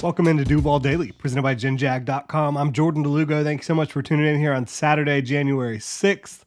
Welcome into Duval Daily, presented by GenJag.com. I'm Jordan Lugo. Thanks so much for tuning in here on Saturday, January 6th,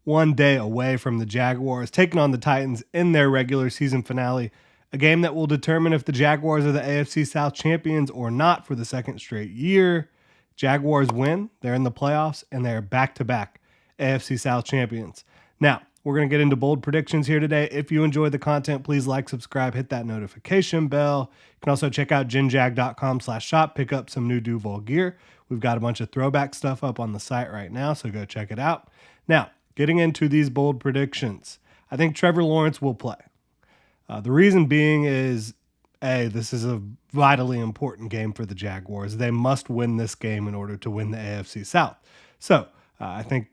one day away from the Jaguars taking on the Titans in their regular season finale, a game that will determine if the Jaguars are the AFC South champions or not for the second straight year. Jaguars win, they're in the playoffs, and they're back-to-back AFC South champions. Now, we're going to get into bold predictions here today. If you enjoyed the content, please like, subscribe, hit that notification bell. You can also check out genjag.com/shop, pick up some new Duval gear. We've got a bunch of throwback stuff up on the site right now, so go check it out. Now, getting into these bold predictions, I think Trevor Lawrence will play. The reason being is, this is a vitally important game for the Jaguars. They must win this game in order to win the AFC South. So I think,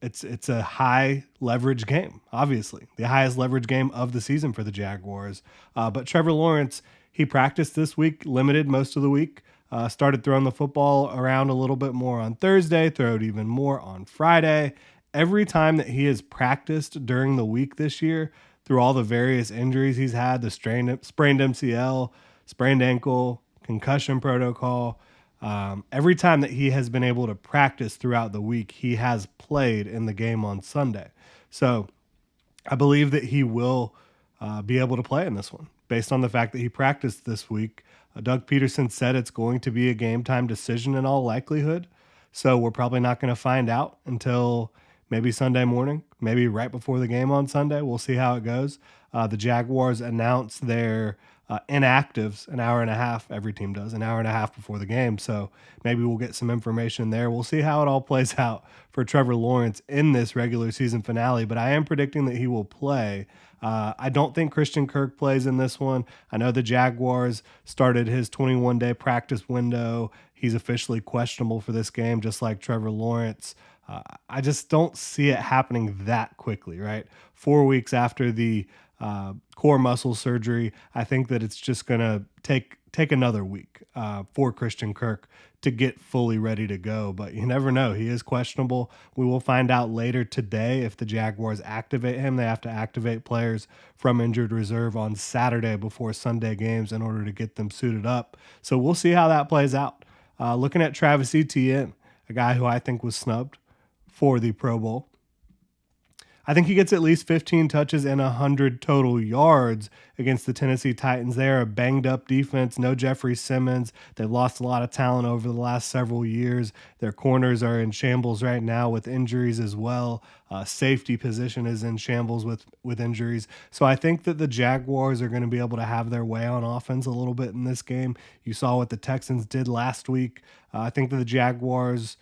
it's a high leverage game, obviously. The highest leverage game of the season for the Jaguars. But Trevor Lawrence, he practiced this week, limited most of the week. Started throwing the football around a little bit more on Thursday, throwed even more on Friday. Every time that he has practiced during the week this year, through all the various injuries he's had, the sprained MCL, sprained ankle, concussion protocol, every time that he has been able to practice throughout the week, he has played in the game on Sunday. So I believe that he will be able to play in this one based on the fact that he practiced this week. Doug Peterson said it's going to be a game time decision in all likelihood. So we're probably not going to find out until maybe Sunday morning, maybe right before the game on Sunday. We'll see how it goes. The Jaguars announced their inactives an hour and a half. Every team does an hour and a half before the game. So maybe we'll get some information there. We'll see how it all plays out for Trevor Lawrence in this regular season finale, but I am predicting that he will play. I don't think Christian Kirk plays in this one. I know the Jaguars started his 21-day practice window. He's officially questionable for this game, just like Trevor Lawrence. I just don't see it happening that quickly, right? 4 weeks after the core muscle surgery, I think that it's just going to take another week for Christian Kirk to get fully ready to go. But you never know. He is questionable. We will find out later today if the Jaguars activate him. They have to activate players from injured reserve on Saturday before Sunday games in order to get them suited up. So we'll see how that plays out. Looking at Travis Etienne, a guy who I think was snubbed for the Pro Bowl. I think he gets at least 15 touches and 100 total yards against the Tennessee Titans. They're a banged-up defense. No Jeffrey Simmons. They've lost a lot of talent over the last several years. Their corners are in shambles right now with injuries as well. Safety position is in shambles with injuries. So I think that the Jaguars are going to be able to have their way on offense a little bit in this game. You saw what the Texans did last week. I think that the Jaguars,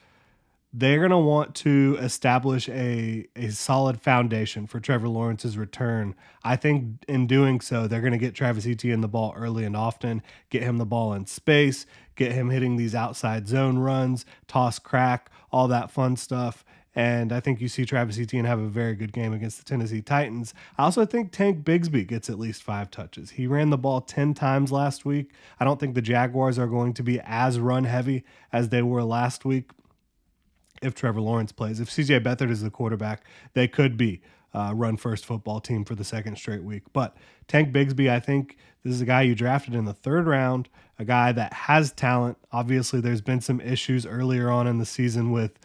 they're going to want to establish a solid foundation for Trevor Lawrence's return. I think in doing so, they're going to get Travis Etienne the ball early and often, get him the ball in space, get him hitting these outside zone runs, toss crack, all that fun stuff. And I think you see Travis Etienne have a very good game against the Tennessee Titans. I also think Tank Bigsby gets at least 5 touches. He ran the ball 10 times last week. I don't think the Jaguars are going to be as run heavy as they were last week. If Trevor Lawrence plays, if CJ Beathard is the quarterback, they could be run-first football team for the second straight week. But Tank Bigsby, I think this is a guy you drafted in the 3rd round, a guy that has talent. Obviously, there's been some issues earlier on in the season with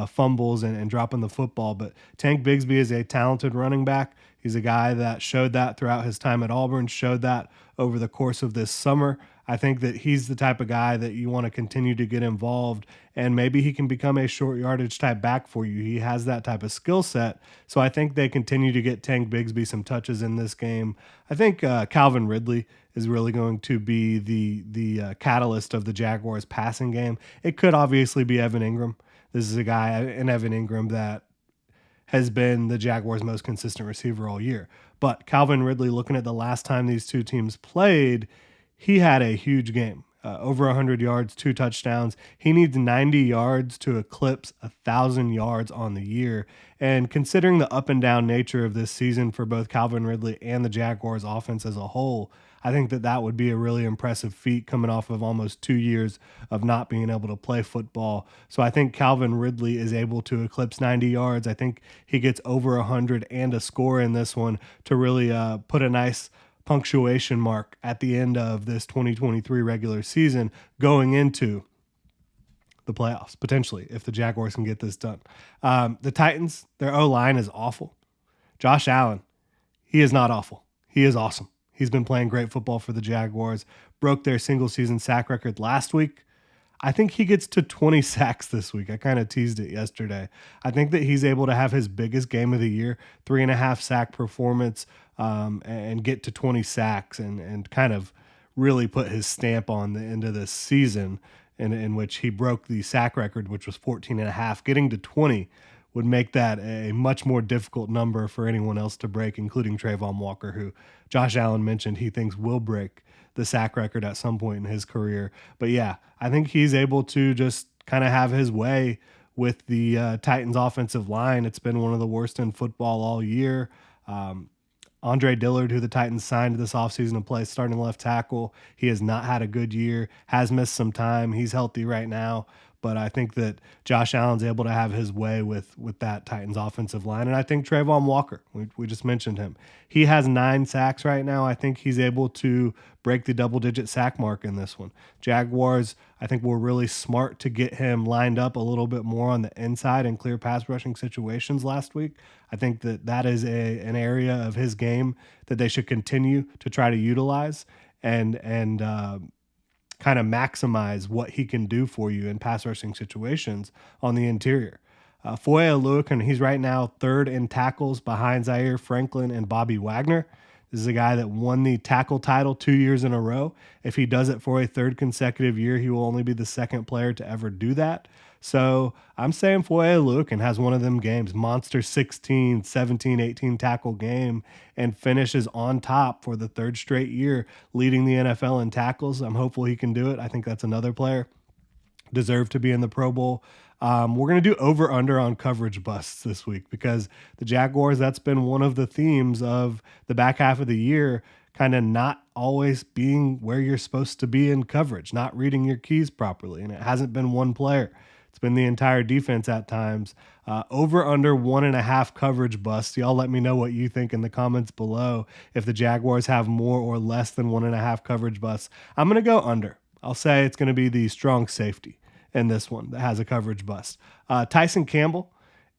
fumbles and dropping the football, but Tank Bigsby is a talented running back. He's a guy that showed that throughout his time at Auburn, showed that over the course of this summer. I think that he's the type of guy that you want to continue to get involved, and maybe he can become a short yardage type back for you. He has that type of skill set. So I think they continue to get Tank Bigsby some touches in this game. I think Calvin Ridley is really going to be the catalyst of the Jaguars passing game. It could obviously be Evan Ingram. This is a guy in Evan Ingram that has been the Jaguars' most consistent receiver all year. But Calvin Ridley, looking at the last time these two teams played, he had a huge game. Over 100 yards, 2 touchdowns. He needs 90 yards to eclipse 1,000 yards on the year. And considering the up and down nature of this season for both Calvin Ridley and the Jaguars offense as a whole, I think that would be a really impressive feat coming off of almost 2 years of not being able to play football. So I think Calvin Ridley is able to eclipse 90 yards. I think he gets over 100 and a score in this one to really put a nice punctuation mark at the end of this 2023 regular season going into the playoffs, potentially, if the Jaguars can get this done. The Titans, their O-line is awful. Josh Allen, he is not awful. He is awesome. He's been playing great football for the Jaguars, broke their single-season sack record last week. I think he gets to 20 sacks this week. I kind of teased it yesterday. I think that he's able to have his biggest game of the year, 3.5 sack performance, and get to 20 sacks and kind of really put his stamp on the end of this season in which he broke the sack record, which was 14.5. Getting to 20 would make that a much more difficult number for anyone else to break, including Trayvon Walker, who Josh Allen mentioned he thinks will break the sack record at some point in his career. But yeah, I think he's able to just kind of have his way with the Titans offensive line. It's been one of the worst in football all year. Andre Dillard, who the Titans signed this offseason to play starting left tackle, he has not had a good year, has missed some time. He's healthy right now. But I think that Josh Allen's able to have his way with that Titans offensive line. And I think Trayvon Walker, we just mentioned him. He has 9 sacks right now. I think he's able to break the double-digit sack mark in this one. Jaguars, I think, were really smart to get him lined up a little bit more on the inside in clear pass rushing situations last week. I think that is an area of his game that they should continue to try to utilize and kind of maximize what he can do for you in pass rushing situations on the interior. Foye Oluokun, he's right now 3rd in tackles behind Zaire Franklin and Bobby Wagner. This is a guy that won the tackle title 2 years in a row. If he does it for a 3rd consecutive year, he will only be the 2nd player to ever do that. So I'm saying Foye Oluokun has one of them games, monster 16, 17, 18 tackle game, and finishes on top for the 3rd straight year, leading the NFL in tackles. I'm hopeful he can do it. I think that's another player deserved to be in the Pro Bowl. We're going to do over-under on coverage busts this week because the Jaguars, that's been one of the themes of the back half of the year, kind of not always being where you're supposed to be in coverage, not reading your keys properly. And it hasn't been one player. It's been the entire defense at times. Over under 1.5 coverage busts. Y'all let me know what you think in the comments below. If the Jaguars have more or less than 1.5 coverage busts, I'm going to go under. I'll say it's going to be the strong safety in this one that has a coverage bust. Tyson Campbell,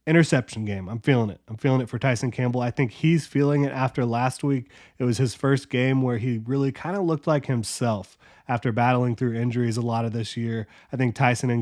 interception game. I'm feeling it. I'm feeling it for Tyson Campbell. I think he's feeling it after last week. It was his first game where he really kind of looked like himself after battling through injuries a lot of this year. I think Tyson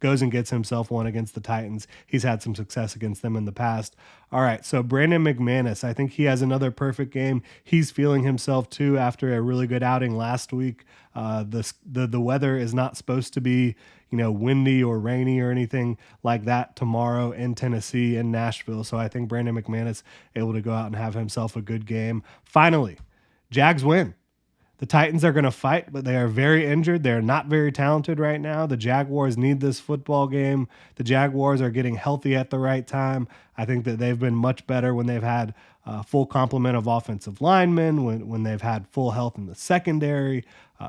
goes and gets himself one against the Titans. He's had some success against them in the past. All right, so Brandon McManus, I think he has another perfect game. He's feeling himself too after a really good outing last week. The weather is not supposed to be windy or rainy or anything like that tomorrow in Tennessee, in Nashville. So I think Brandon McManus able to go out and have himself a good game. Finally, Jags win. The Titans are going to fight, but they are very injured. They're not very talented right now. The Jaguars need this football game. The Jaguars are getting healthy at the right time. I think that they've been much better when they've had a full complement of offensive linemen, when they've had full health in the secondary.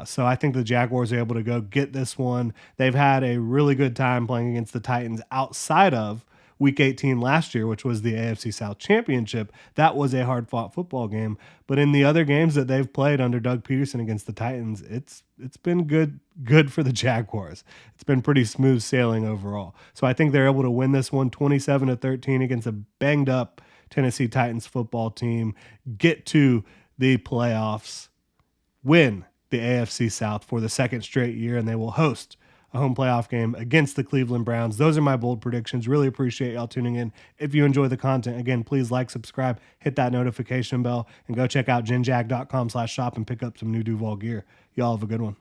So I think the Jaguars are able to go get this one. They've had a really good time playing against the Titans outside of Week 18 last year, which was the AFC South Championship. That was a hard-fought football game. But in the other games that they've played under Doug Peterson against the Titans, it's been good for the Jaguars. It's been pretty smooth sailing overall. So I think they're able to win this one 27-13 against a banged-up Tennessee Titans football team, get to the playoffs, win the AFC South for the 2nd straight year, and they will host a home playoff game against the Cleveland Browns. Those are my bold predictions. Really appreciate y'all tuning in. If you enjoy the content, again, please like, subscribe, hit that notification bell, and go check out genjag.com/shop and pick up some new Duval gear. Y'all have a good one.